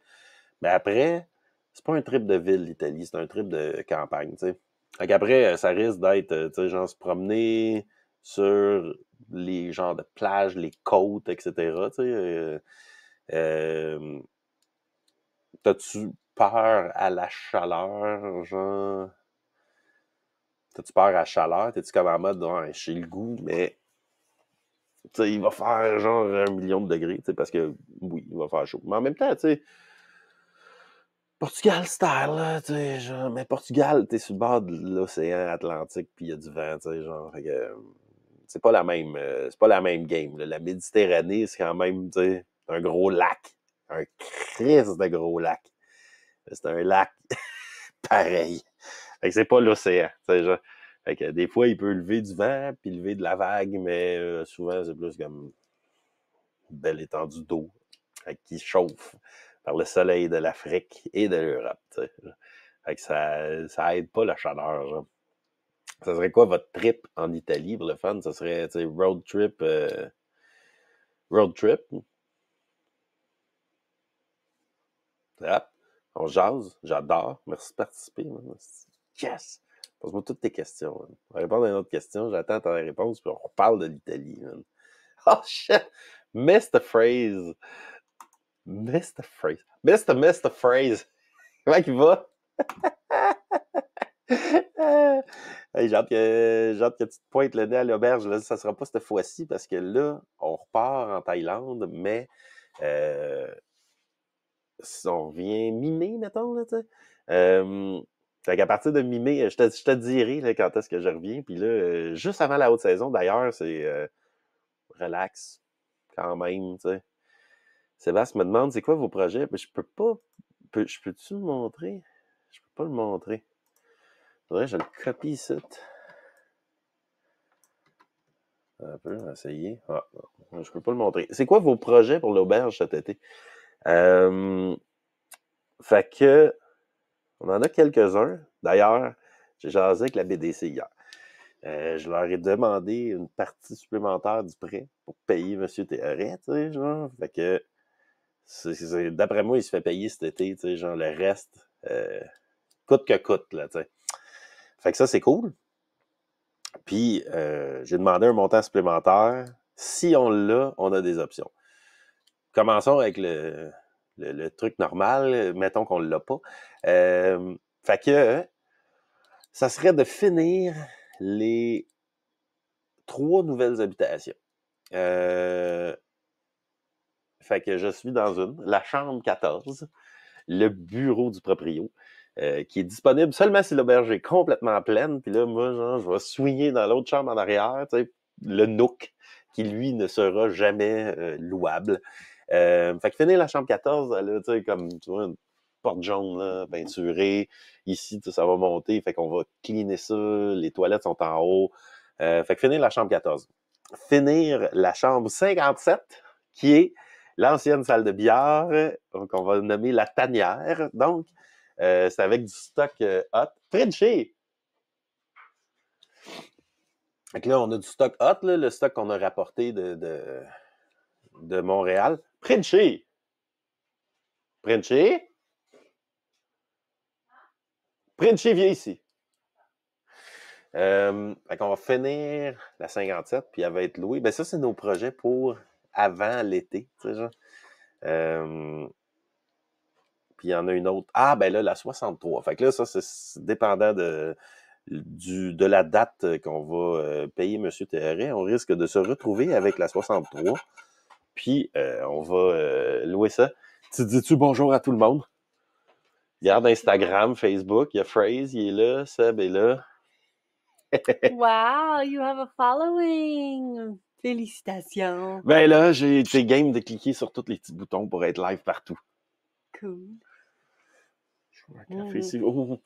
Speaker 1: Mais après, c'est pas un trip de ville, l'Italie, c'est un trip de campagne, tu sais. Fait qu'après, ça risque d'être, tu sais, genre, se promener sur les genres de plages, les côtes, etc., tu sais. Euh, T'as-tu peur à la chaleur, genre? T'as-tu peur à la chaleur? T'es-tu comme en mode, ouais, j'ai le goût, mais tu sais, il va faire genre 1 million de degrés, tu sais, parce que oui, il va faire chaud. Mais en même temps, tu sais, Portugal style, là, tu sais, genre, mais Portugal, t'es sur le bord de l'océan Atlantique, puis il y a du vent, tu sais, genre, fait que, c'est pas la même game, là. La Méditerranée, c'est quand même, tu sais, un gros lac, un Christ de gros lac. C'est un lac pareil. Fait que c'est pas l'océan, tu sais, genre. Fait que des fois, il peut lever du vent, puis lever de la vague, mais souvent, c'est plus comme une belle étendue d'eau qui chauffe par le soleil de l'Afrique et de l'Europe, tu sais. Fait que ça aide pas la chaleur, genre. Ça serait quoi votre trip en Italie pour le fun? Ça serait, tu sais, road trip, road trip. Hop, on jase, j'adore. Merci de participer, man. Yes! Pose-moi toutes tes questions, man. On va répondre à une autre question, j'attends ta réponse, puis on reparle de l'Italie, man. Oh shit! Mr. Phrase. Mr. Phrase. Mr. Phrase. Comment il va? Hey, j'ai hâte que tu te pointes le nez à l'auberge. Là, ça sera pas cette fois-ci parce que là, on repart en Thaïlande, mais si on revient mi-mai, mettons, là, tu sais. Fait qu'à partir de mi-mai, je te dirai là, quand est-ce que je reviens. Puis là, juste avant la haute saison, d'ailleurs, c'est relax quand même, tu sais. Sébastien me demande, c'est quoi vos projets? Mais je peux pas... Je peux-tu le montrer? Je peux pas le montrer. Faudrait que je le copie ici. Un peu, on va essayer. Ah, non, je peux pas le montrer. C'est quoi vos projets pour l'auberge cet été? Fait que, on en a quelques-uns. D'ailleurs, j'ai jasé avec la BDC hier. Je leur ai demandé une partie supplémentaire du prêt pour payer M. Théoret, tu sais, genre. Fait que, d'après moi, il se fait payer cet été, tu sais, genre, le reste, coûte que coûte, là, tu sais. Fait que ça, c'est cool. Puis, j'ai demandé un montant supplémentaire. Si on l'a, on a des options. Commençons avec le truc normal. Mettons qu'on ne l'a pas. Fait que, ça serait de finir les 3 nouvelles habitations. Fait que je suis dans la chambre 14, le bureau du proprio, qui est disponible seulement si l'auberge est complètement pleine. Puis là, moi, genre, je vais swinguer dans l'autre chambre en arrière, tu sais, le nook, qui, lui, ne sera jamais louable. Fait que finir la chambre 14, là, tu sais, comme, tu vois, une porte jaune, là, peinturée. Ici, ça va monter, fait qu'on va cleaner ça. Les toilettes sont en haut. Fait que finir la chambre 14. Finir la chambre 57, qui est l'ancienne salle de billard, qu'on va nommer la tanière. Donc, c'est avec du stock hot. Frenchie! Fait que là, on a du stock hot, là, le stock qu'on a rapporté de Montréal. Frenchie! Frenchie? Frenchie, viens ici. Fait qu'on va finir la 57, puis elle va être louée. Ben ça, c'est nos projets pour avant l'été, tu sais, genre. Puis il y en a une autre. Ah, ben là, la 63. Fait que là, ça, c'est dépendant de la date qu'on va payer M. Théoret. On risque de se retrouver avec la 63. Puis on va louer ça. Tu dis-tu bonjour à tout le monde? Regarde Instagram, Facebook, il y a Phrase, il est là, Seb est là.
Speaker 2: Wow, you have a following! Félicitations!
Speaker 1: Ben là, j'ai été game de cliquer sur tous les petits boutons pour être live partout.
Speaker 2: Cool.
Speaker 1: Je vois un café ici. Oh.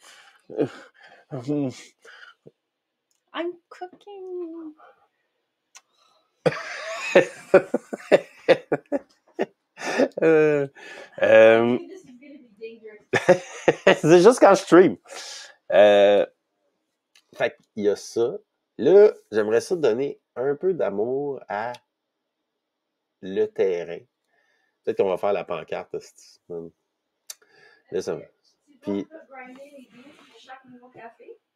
Speaker 2: I'm cooking!
Speaker 1: C'est juste quand je stream. Fait qu'il y a ça. Là, j'aimerais ça donner un peu d'amour à le terrain. Peut-être qu'on va faire la pancarte cette semaine. Là, ça... Puis...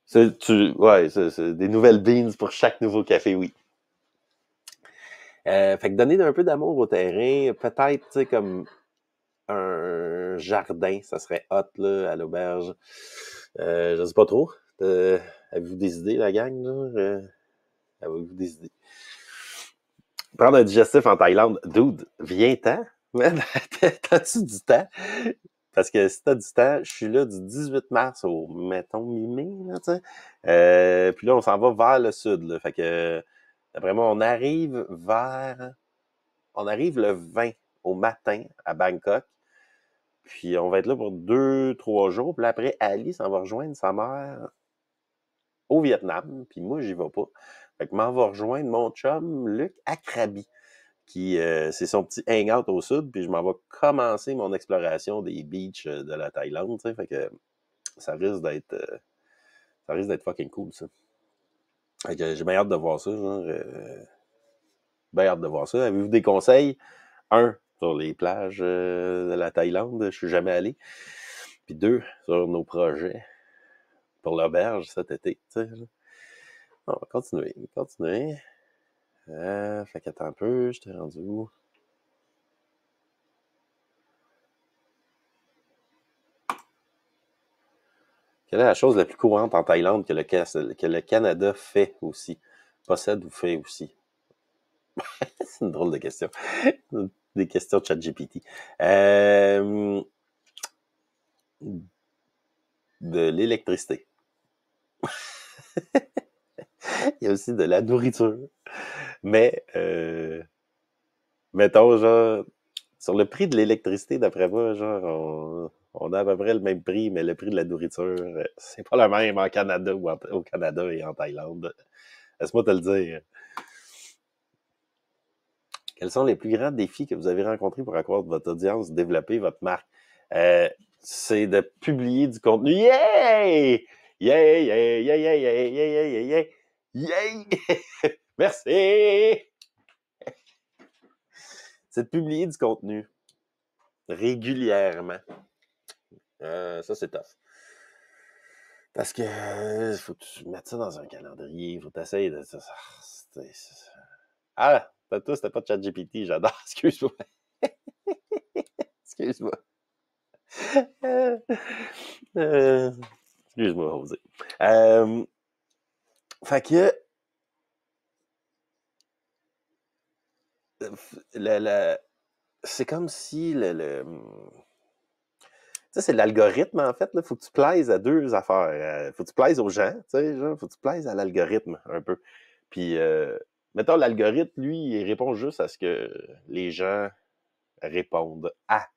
Speaker 1: c'est des nouvelles beans pour chaque nouveau café, oui. Fait que donner un peu d'amour au terrain, peut-être, tu sais, comme un jardin, ça serait hot, là, à l'auberge. Je sais pas trop. Avez-vous des idées, la gang, là? Avez-vous des idées? Prendre un digestif en Thaïlande, dude, viens-t'en. T'as-tu du temps? Parce que si t'as du temps, je suis là du 18 mars au, mettons, mi-mai, là, tu sais. Puis là, on s'en va vers le sud, là. Fait que, d'après moi, on arrive le 20 au matin à Bangkok. Puis on va être là pour 2-3 jours. Puis là, après, Ali s'en va rejoindre sa mère au Vietnam. Puis moi, j'y vais pas. Fait que m'en va rejoindre mon chum, Luc, à Krabi, qui c'est son petit hangout au sud. Puis je m'en vais commencer mon exploration des beaches de la Thaïlande. Tu sais. Fait que ça risque d'être fucking cool, ça. Fait que j'ai bien hâte de voir ça. Bien hâte de voir ça. Avez-vous des conseils? Sur les plages de la Thaïlande, je suis jamais allé. Puis 2, sur nos projets pour l'auberge cet été. Tu sais. On va continuer. Fait qu'attends un peu, je t'ai rendu où? Quelle est la chose la plus courante en Thaïlande que le Canada fait aussi? Possède ou fait aussi? C'est une drôle de question. Des questions de ChatGPT. De l'électricité. Il y a aussi de la nourriture. Mais, mettons, genre, sur le prix de l'électricité, d'après moi, genre, on a à peu près le même prix, mais le prix de la nourriture, c'est pas le même en Canada ou au Canada et en Thaïlande. Laisse-moi te le dire. Quels sont les plus grands défis que vous avez rencontrés pour accroître votre audience, développer votre marque? C'est de publier du contenu. Yay! Yay, yay, yay, yay, yay, yay, yay, yay, yay! Merci! C'est de publier du contenu régulièrement. Ça, c'est tough. Parce que faut que tu mettes ça dans un calendrier, faut t'essayer de... Ah! Toi, c'était pas de ChatGPT, j'adore, excuse-moi. Excuse-moi. Excuse-moi, José. Fait que... c'est comme si tu sais, c'est l'algorithme, en fait. Il faut que tu plaises à deux affaires. Faut que tu plaises aux gens, tu sais, genre, faut que tu plaises à l'algorithme, un peu. Puis, mettons, l'algorithme, lui, il répond juste à ce que les gens répondent à.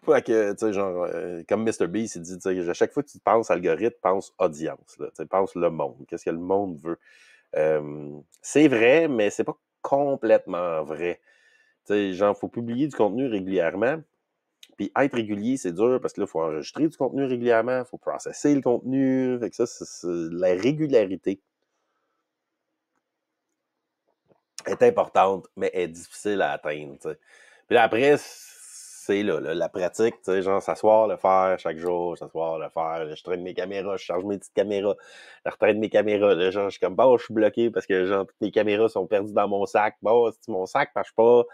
Speaker 1: Fait que, tu sais, genre, comme MrBeast, il dit, tu sais, à chaque fois que tu penses algorithme, pense audience, là, tu sais, pense le monde. Qu'est-ce que le monde veut? C'est vrai, mais c'est pas complètement vrai. Tu sais, genre, faut publier du contenu régulièrement. Puis être régulier, c'est dur parce que là, il faut enregistrer du contenu régulièrement, il faut processer le contenu. Fait que ça, c'est la régularité est importante, mais est difficile à atteindre. T'sais. Puis là, après, c'est là, la pratique, tu sais, genre s'asseoir, le faire chaque jour, s'asseoir, le faire. Là, je traîne mes caméras, je charge mes petites caméras, je retraîne mes caméras. Là, genre, je suis comme, bon, je suis bloqué parce que genre, toutes mes caméras sont perdues dans mon sac. Bon, si mon sac marche pas,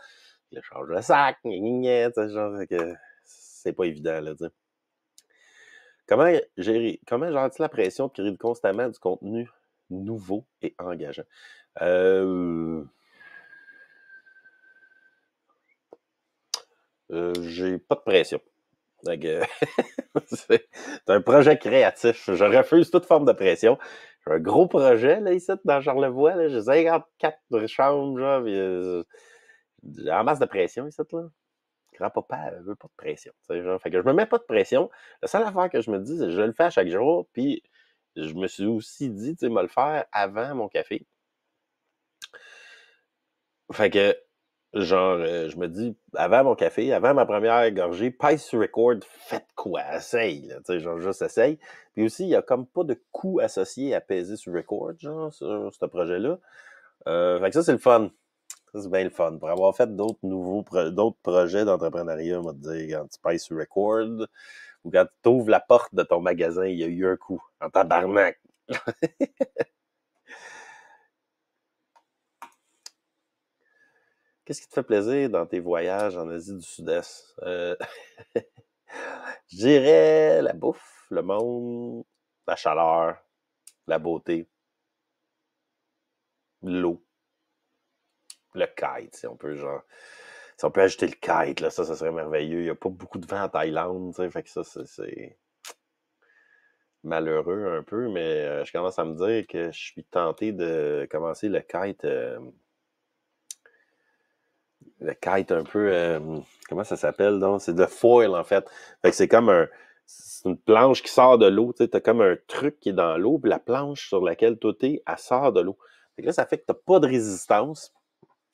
Speaker 1: je change le sac, genre, fait que c'est pas évident, là, tu sais. Comment gères-tu la pression de créer constamment du contenu nouveau et engageant? J'ai pas de pression. Fait que, c'est un projet créatif. Je refuse toute forme de pression. J'ai un gros projet, là, ici, dans Charlevoix, là. J'ai 54 chambres, genre, pis, j'ai en masse de pression, ici, là. Grand-papa veut pas de pression, tu sais, genre. Fait que je me mets pas de pression. La seule affaire que je me dis, c'est que je le fais à chaque jour, puis je me suis aussi dit, tu sais, me le faire avant mon café. Fait que, genre, je me dis, avant mon café, avant ma première gorgée, pèse sur record, faites quoi? Essaye, là, tu sais, genre, juste essaye. Puis aussi, il y a comme pas de coût associé à peser sur record, genre, sur ce projet-là. Fait que ça, c'est le fun. Ça, c'est bien le fun. Pour avoir fait d'autres projets d'entrepreneuriat, on va te dire, quand tu pèses sur record, ou quand tu ouvres la porte de ton magasin, il y a eu un coup, en tabarnak. Qu'est-ce qui te fait plaisir dans tes voyages en Asie du Sud-Est? Je dirais la bouffe, le monde, la chaleur, la beauté, l'eau, le kite, si on peut, genre. Si on peut ajouter le kite, là, ça serait merveilleux. Il n'y a pas beaucoup de vent en Thaïlande, tu sais, fait que ça, c'est malheureux un peu, mais je commence à me dire que je suis tenté de commencer le kite un peu, comment ça s'appelle, donc? C'est de foil, en fait. Fait que c'est une planche qui sort de l'eau, tu sais, t'as comme un truc qui est dans l'eau, puis la planche sur laquelle toi t'es, elle sort de l'eau. Fait que là, ça fait que t'as pas de résistance,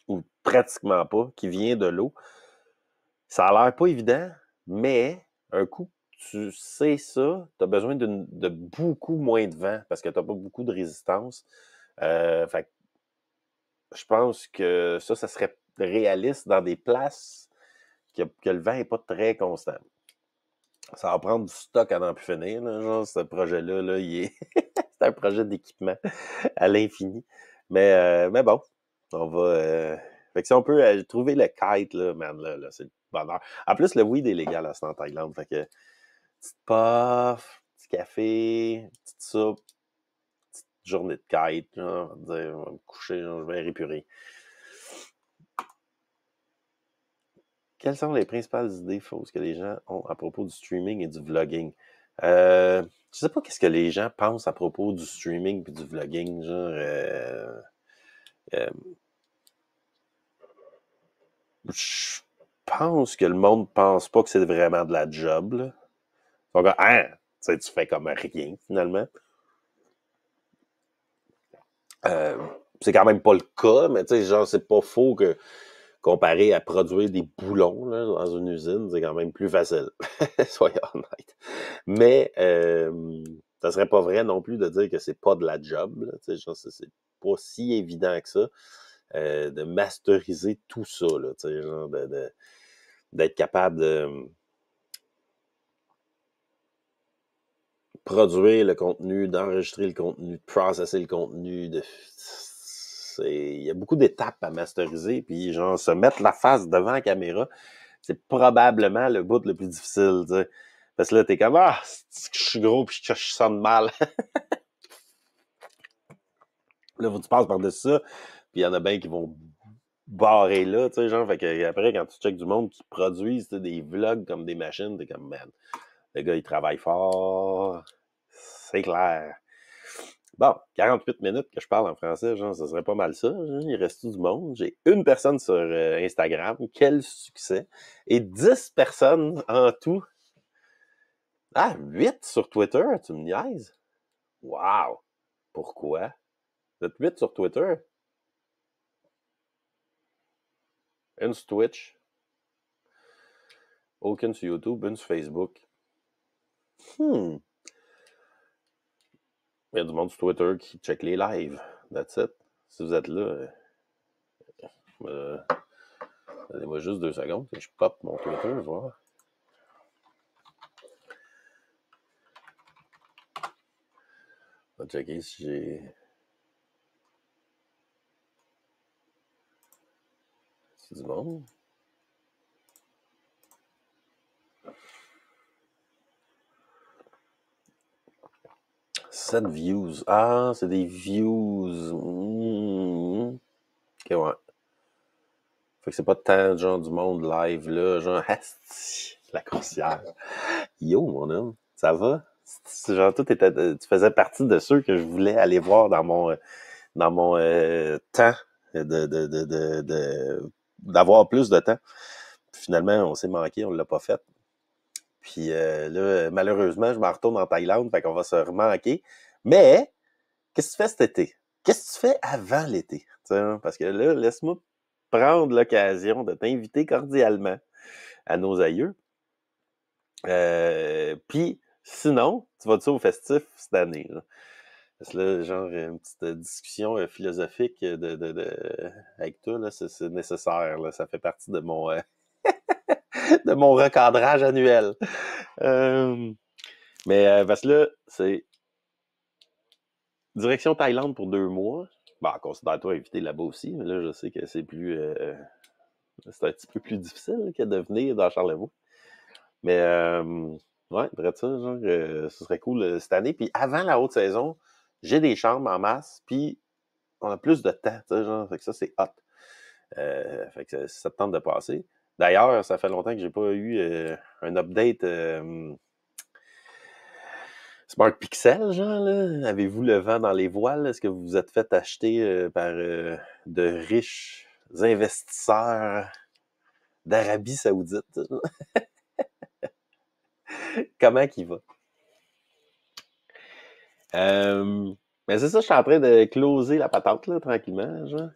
Speaker 1: ou pratiquement pas, qui vient de l'eau. Ça a l'air pas évident, mais un coup tu sais ça, t'as besoin de beaucoup moins de vent, parce que t'as pas beaucoup de résistance. Fait que je pense que ça serait réaliste dans des places que le vent n'est pas très constant. Ça va prendre du stock à n'en plus finir. Là, genre, ce projet-là, là, c'est un projet d'équipement à l'infini. Mais bon, on va... Fait que si on peut trouver le kite, là, man, là, c'est le bonheur. En plus, le weed est légal à ce en Thaïlande. Fait que petite puff, petit café, petite soupe, petite journée de kite. Genre, on va dire, on va me coucher, genre, je vais répurer. Quelles sont les principales idées fausses que les gens ont à propos du streaming et du vlogging? Je sais pas qu'est-ce que les gens pensent à propos du streaming et du vlogging. Genre, euh, je pense que le monde pense pas que c'est vraiment de la job. Là. Ils sont comme, hein, tu fais comme rien finalement. C'est quand même pas le cas, mais tu sais, genre, c'est pas faux que comparé à produire des boulons là, dans une usine, c'est quand même plus facile. Soyons honnêtes. Mais ça serait pas vrai non plus de dire que c'est pas de la job. Là, genre, c'est pas si évident que ça de masteriser tout ça. Là, genre d'être capable de produire le contenu, d'enregistrer le contenu, de processer le contenu. Il y a beaucoup d'étapes à masteriser. Puis genre, se mettre la face devant la caméra, c'est probablement le bout le plus difficile. T'sais. Parce que là, t'es comme, ah, je suis gros puis je sonne mal. Là, faut que tu passes par-dessus ça, puis il y en a bien qui vont barrer là, tu sais, genre, fait que après, quand tu checkes du monde qui produisent des vlogs comme des machines, t'es comme, man, le gars, il travaille fort, c'est clair. Bon, 48 minutes que je parle en français, genre, ça serait pas mal ça, genre, il reste tout du monde. J'ai une personne sur Instagram, quel succès, et 10 personnes en tout. Ah, 8 sur Twitter, tu me niaises? Wow! Pourquoi? Vous êtes 8 sur Twitter? Une sur Twitch? Aucune sur YouTube, une sur Facebook. Il y a du monde sur Twitter qui check les lives. That's it. Si vous êtes là, donnez-moi juste 2 secondes. Je pop mon Twitter, voir. On va checker si j'ai... C'est du monde. Sept views. Ah, c'est des views. Ok, ouais. Fait que c'est pas tant genre du monde live là, genre asti, la coursière. Yo, mon homme, ça va? Genre, tu faisais partie de ceux que je voulais aller voir dans mon temps d'avoir plus de temps. Puis finalement, on s'est manqué, on l'a pas fait. Puis là, malheureusement, je m'en retourne en Thaïlande, fait qu'on va se remanquer. Mais, qu'est-ce que tu fais cet été? Qu'est-ce que tu fais avant l'été? T'sais, hein? Parce que là, laisse-moi prendre l'occasion de t'inviter cordialement à nos aïeux. Puis, sinon, tu vas-tu au festif cette année? Là? Parce que là, genre, une petite discussion philosophique avec toi, là, c'est nécessaire. Là, ça fait partie de de mon recadrage annuel. Mais parce que là, c'est direction Thaïlande pour 2 mois. Bon, considère-toi invité là-bas aussi, mais là, je sais que c'est c'est un petit peu plus difficile que de venir dans Charlevoix. Mais ouais, bref, ça, genre, ce serait cool cette année. Puis avant la haute saison, j'ai des chambres en masse, puis on a plus de temps, tu sais, genre, fait que ça, c'est hot. Fait que ça te tente de passer. D'ailleurs, ça fait longtemps que j'ai pas eu un update Smart Pixel, genre, là. Avez-vous le vent dans les voiles? Est-ce que vous vous êtes fait acheter par de riches investisseurs d'Arabie Saoudite? Comment qu'il va? Mais c'est ça, je suis en train de closer la patente, là, tranquillement, genre.